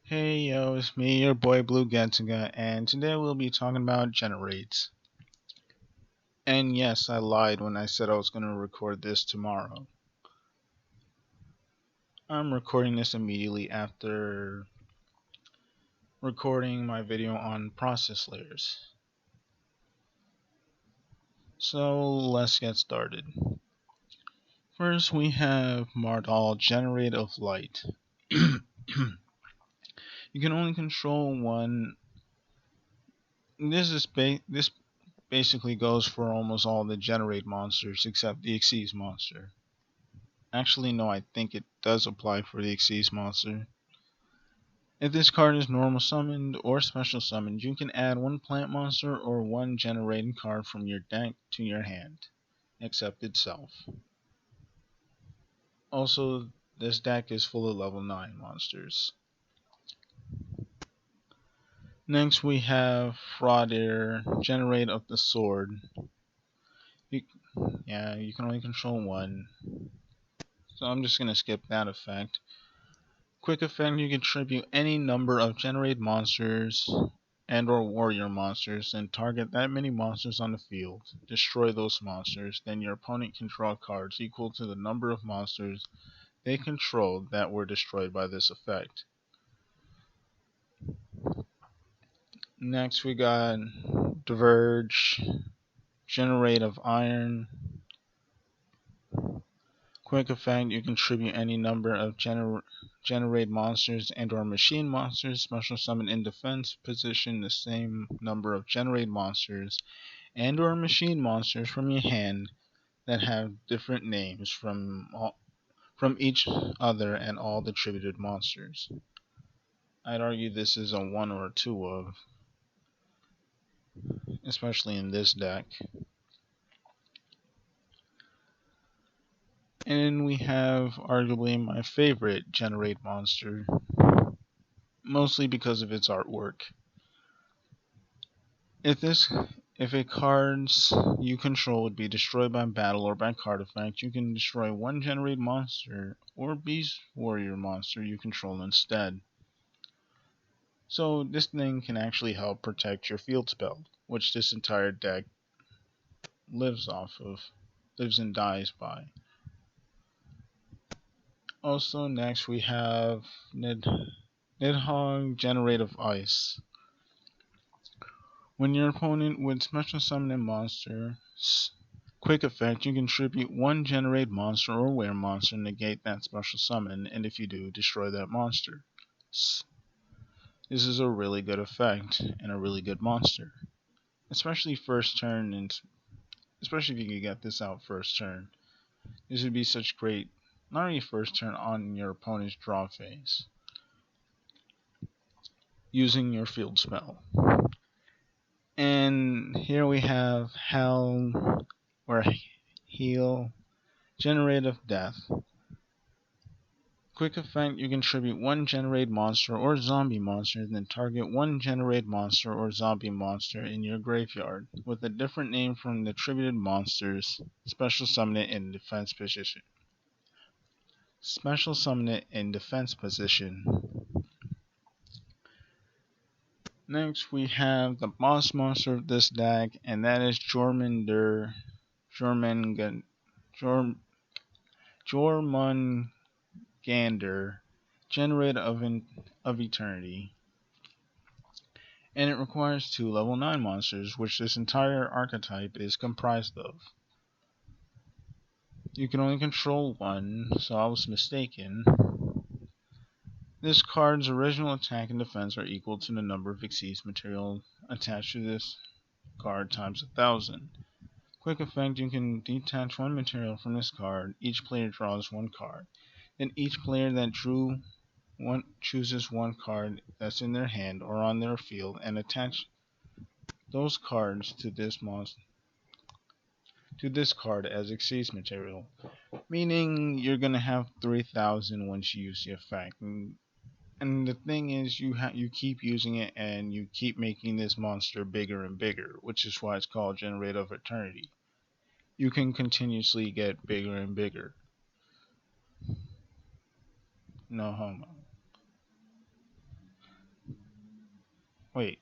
Hey yo, it's me, your boy Blue Getziga, and today we'll be talking about Generaids. And yes, I lied when I said I was going to record this tomorrow. I'm recording this immediately after recording my video on process layers. So let's get started. First, we have Mardal Generate of Light. You can only control one. This basically goes for almost all the Generate monsters except the Xyz monster. Actually, no, I think it does apply for the Xyz monster. If this card is normal summoned or special summoned, you can add one plant monster or one generated card from your deck to your hand, except itself. Also, this deck is full of level 9 monsters. Next, we have Fraudier, Generate of the Sword. You can only control one. So I'm just going to skip that effect. Quick effect, you can tribute any number of generated monsters and or warrior monsters and target that many monsters on the field. Destroy those monsters, then your opponent can draw cards equal to the number of monsters they controlled that were destroyed by this effect. Next we got Diverge, Generate of Iron. Quick effect, you can tribute any number of generate monsters and or machine monsters, special summon in defense position the same number of generate monsters and or machine monsters from your hand that have different names from each other and all the attributed monsters. I'd argue this is a 1 or a 2 of, especially in this deck. And we have arguably my favorite generate monster, mostly because of its artwork. If a cards you control would be destroyed by battle or by card effect, you can destroy one generate monster or beast warrior monster you control instead. So this thing can actually help protect your field spell, which this entire deck lives and dies by. Also next we have Nidhogg, Generate of Ice. When your opponent would special summon a monster, quick effect, you can tribute one generate monster or were monster and negate that special summon, and if you do, destroy that monster. This is a really good effect and a really good monster. Especially first turn, and especially if you can get this out first turn. This would be such great, not only first turn on your opponent's draw phase, using your field spell. And here we have Hell, or Heal, Generate of Death. Quick effect, you can tribute one generate monster or zombie monster, then target one generate monster or zombie monster in your graveyard with a different name from the attributed monsters. Special summon it in defense position. Special summon it in defense position. Next we have the boss monster of this deck, and that is Jormungandr, Generator of Eternity. And it requires 2 level 9 monsters, which this entire archetype is comprised of. You can only control one, so I was mistaken. This card's original attack and defense are equal to the number of Xyz material attached to this card times 1,000. Quick effect, you can detach one material from this card. Each player draws one card. Then each player that drew one chooses one card that's in their hand or on their field and attach those cards to this card as Xyz material, meaning you're gonna have 3,000 once you use the effect. And the thing is, you keep using it and you keep making this monster bigger and bigger, which is why it's called Generator of Eternity. You can continuously get bigger and bigger. No homo. Wait,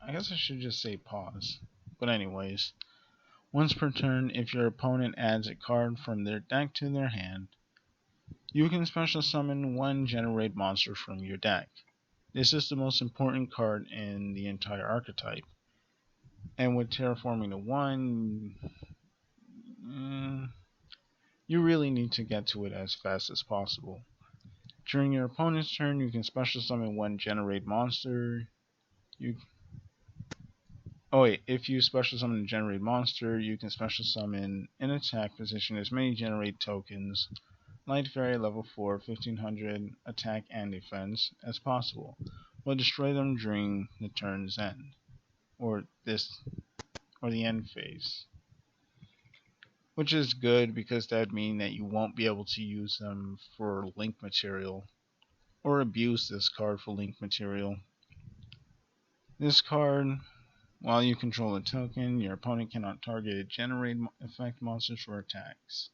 I guess I should just say pause. But anyways, once per turn, if your opponent adds a card from their deck to their hand, you can special summon one Generate monster from your deck. This is the most important card in the entire archetype. And with Terraforming to 1, you really need to get to it as fast as possible. During your opponent's turn, you can special summon one Generate monster. If you special summon a Generate monster, you can special summon in attack position as many Generate tokens, Light Fairy level 4, 1500 attack and defense as possible, but destroy them during the turn's end, or the end phase. Which is good because that means that you won't be able to use them for link material, or abuse this card for link material. This card, while you control a token, your opponent cannot target Generate effect monsters for attacks.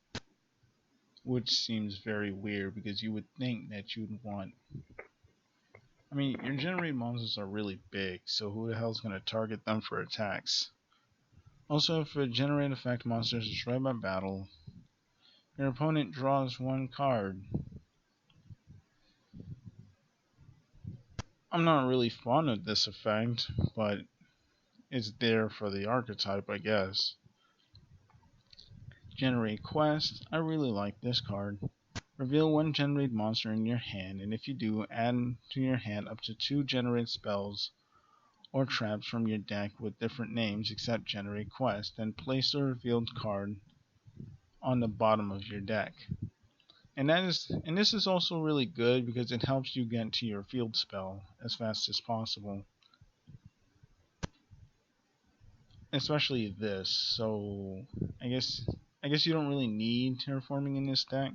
Which seems very weird because you would think that you'd want... I mean, your Generate monsters are really big, so who the hell's going to target them for attacks? Also, if a Generate effect monster is destroyed by battle, your opponent draws one card. I'm not really fond of this effect, but it's there for the archetype, I guess. Generate Quest. I really like this card. Reveal one Generate monster in your hand, and if you do, add to your hand up to 2 Generate spells or traps from your deck with different names except Generate Quest, then place the revealed card on the bottom of your deck. And this is also really good because it helps you get to your field spell as fast as possible. Especially this, so I guess you don't really need terraforming in this deck.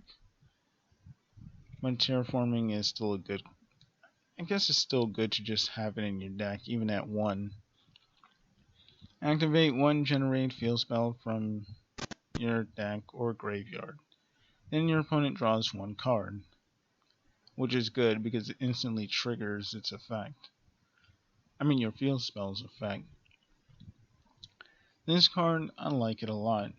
But terraforming is still a good... I guess it's still good to just have it in your deck, even at 1. Activate one Generate field spell from your deck or graveyard. Then your opponent draws one card, which is good because it instantly triggers its effect. I mean your field spell's effect. This card, I like it a lot.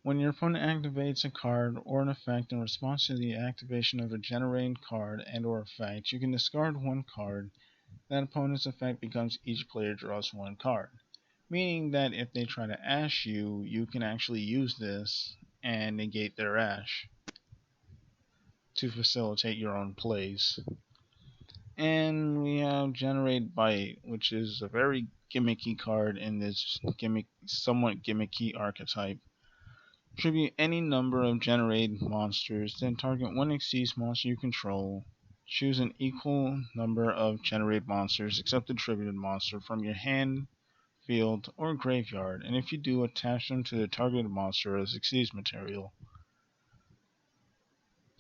When your opponent activates a card or an effect in response to the activation of a generated card and or effect, you can discard one card. That opponent's effect becomes each player draws one card. Meaning that if they try to ash you, you can actually use this and negate their ash to facilitate your own plays. And we have Generate Bite, which is a very gimmicky card in this somewhat gimmicky archetype. Tribute any number of Generate monsters, then target one Xyz monster you control. Choose an equal number of Generate monsters except the tributed monster from your hand, field, or graveyard, and if you do, attach them to the targeted monster as Xyz material.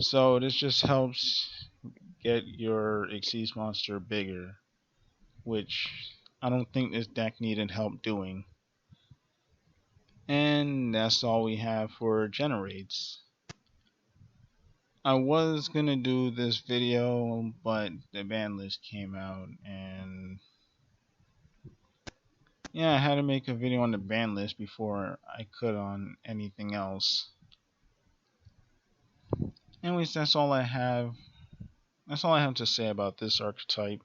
So this just helps get your Xyz monster bigger, which I don't think this deck needed help doing. And that's all we have for Generaids. I was gonna do this video, but the ban list came out, and yeah, I had to make a video on the ban list before I could on anything else. Anyways, that's all I have to say about this archetype.